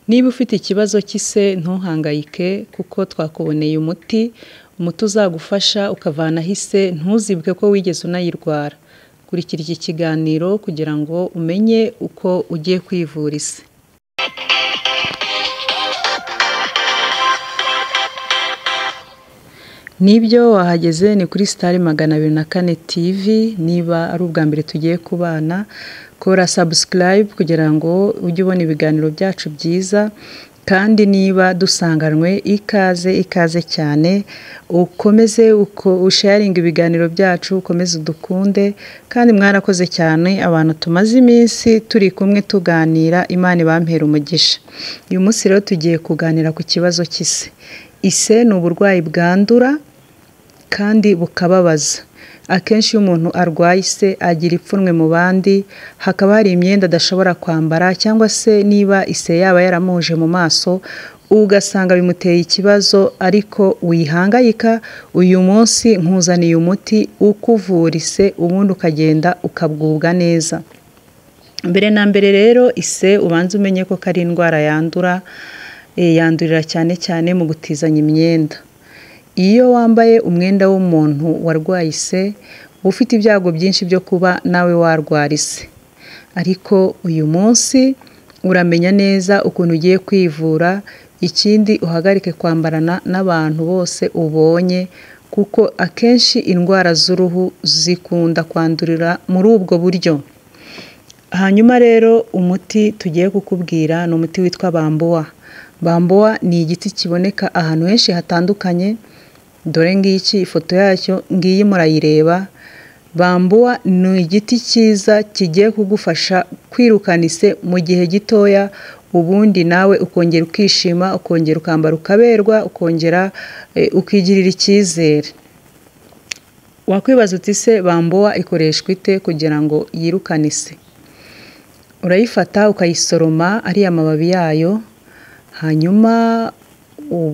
Niba ufite ikibazo cy'ise ntuhangayike kuko twakuboneye umuti uzagufasha ukavanaho ise ntuzibuke ko wigeze unayirwara. Kurikira iki kiganiro kugira ngo umenye uko ugiye kwivura ise. Nibyo wahageze ni kuri Star 204 TV. Niba ari ubwa mbere tugiye kubana, kora subscribe kugira ngo ujye ubona ibiganiro byacu byiza. Kandi niba dusanganwe ikaze cyane, ukomeze usharinga ibiganiro byacu, ukomeze udukunde. Kandi mwarakoze cyane abantu tumaze iminsi turi kumwe tuganira, Imana ibampera umugisha. Uyu munsi rero tugiye kuganira ku kibazo cy'ise. Ise ni uburwayi bwandura kandi bukababaza. Akenshi iyo umuntu arwaye ise agira ipfunwe mu bandi, hakaba hari imyenda adashobora kwambara, cyangwa se niba ise yaba yaramuje mu maso ugasanga bimuteye ikibazo, ariko wihangayika. Uyu munsi nkuzaniye umuti ukuvura ise, ubundi ukagenda ukabwubwa neza. Mbere na mbere rero ise ubanza umenye ko ari indwara yandura, yandurira cyane mu gutizanya imyenda. Iyo wambaye umwenda w'umuntu warwaye ise, ufite ibyago byinshi byo kuba nawe warwara ise. Ariko uyu munsi uramenya neza ukuntu ugiye kwivura. Ikindi uhagarike kwambarana n'abantu bose ubonye, kuko akenshi indwara z'uruhu zikunda kwandurira muri ubwo buryo. Hanyuma rero umuti tugiye kukubwira ni umuti witwa bambuwa. Bambuwa ni igiti kiboneka ahantu henshi hatandukanye. Dore ngiki ifoto yacyo ngiyi murayireba. Bambuwa ni igiti cyiza kigiye kugufasha kwirukana ise mu gihe gitoya, ubundi nawe ukongera ukishima, ukongera ukambara ukaberwa, ukongera ukigirira icyizere. Wakwibaza uti se bambuwa ikoreshwa ite kugira ngo yirukane ise? Urayifata ukayisoroma ariya mababi yayo, hanyuma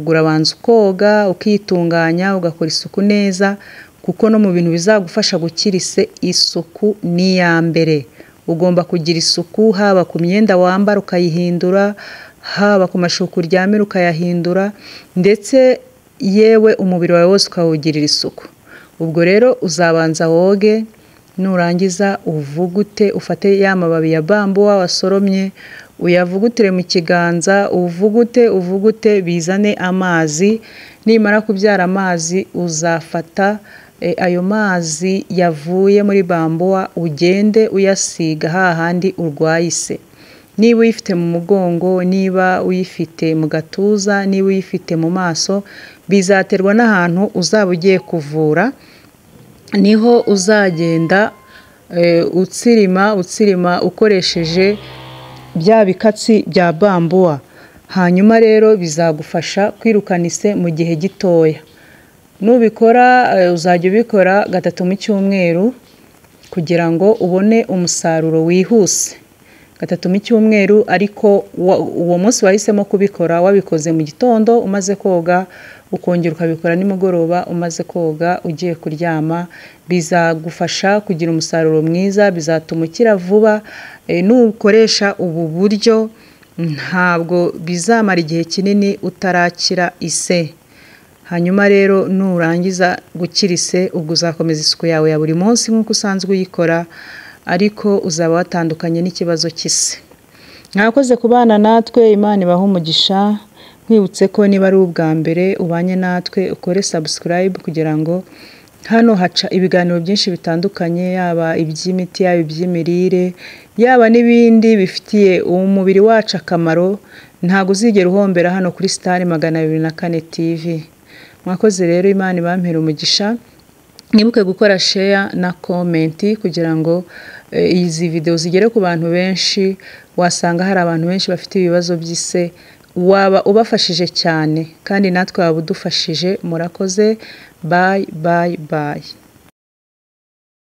urabanza ukoga, ukitunganya, ugakora isuku neza, kuko no mu bintu bizagufasha gukira ise, isuku ni iya mbere. Ugomba kugira isuku, haba ku myenda wambara ukayihindura, haba ku mashuka uryamira ukayahindura, ndetse yewe umubiri wawe wose ukawugirira isuku. Ubwo rero uzabanza woge, nurangiza uvugute, ufate ya mababi ya bambuwa wasoromye, uyavugutire mu kiganza, uvugute bizane amazi. Nimara kubyara amazi, uzafata ayo mazi yavuye muri bambuwa ugende uyasiga hahandi urwaye ise. Niba uyifite mu mugongo, niba uyifite mu gatuza, niba uyifite mu maso, bizaterwa n'ahantu uzaba ugiye kuvura. Niho uzagenda utsirima ukoresheje bya bikatsi bya bambuwa. Hanyuma rero bizagufasha kwirukana ise mu gihe gitoya. Nubikora uzajya ubikora 3 mu cyumweru kugira ngo ubone umusaruro wihuse. 3 mu cyumweru, ariko uwo munsi wahisemo kubikora wabikoze mu gitondo umaze koga, ukongera ukabikora nimugoroba umaze koga ugiye kuryama. Bizagufasha kugira umusaruro mwiza, bizatuma ukira vuba. Nukoresha ubu buryo ntabwo bizamara igihe kinini utarakira ise. Hanyuma rero nurangiza gukira ise, ubwo uzakomeza isuku yawe ya buri munsi nk'uko usanzwe uyikora, ariko uzaba watandukanye n'ikibazo cy'ise. Mwakoze kubana natwe, Imana ibahe umugisha. Nkwibutse ko niba ari ubwa mbere ubanye natwe, ukore subscribe kugira ngo hano haca ibiganiro byinshi bitandukanye, yaba iby'imiti, yaba iby'imirire, yaba n'ibindi bifitiye umubiri wacu akamaro. Ntago uzigera uhombera hano kuri Star 204 TV. Mwakoze rero, Imana ibampera umugisha. Nibuke gukora share na comment kugira ngo izi video zigere ku bantu benshi. Wasanga hari abantu benshi bafite ibibazo by'ise, waba ubafashije cyane, kandi natwe waba udufashije. Murakoze. Bye.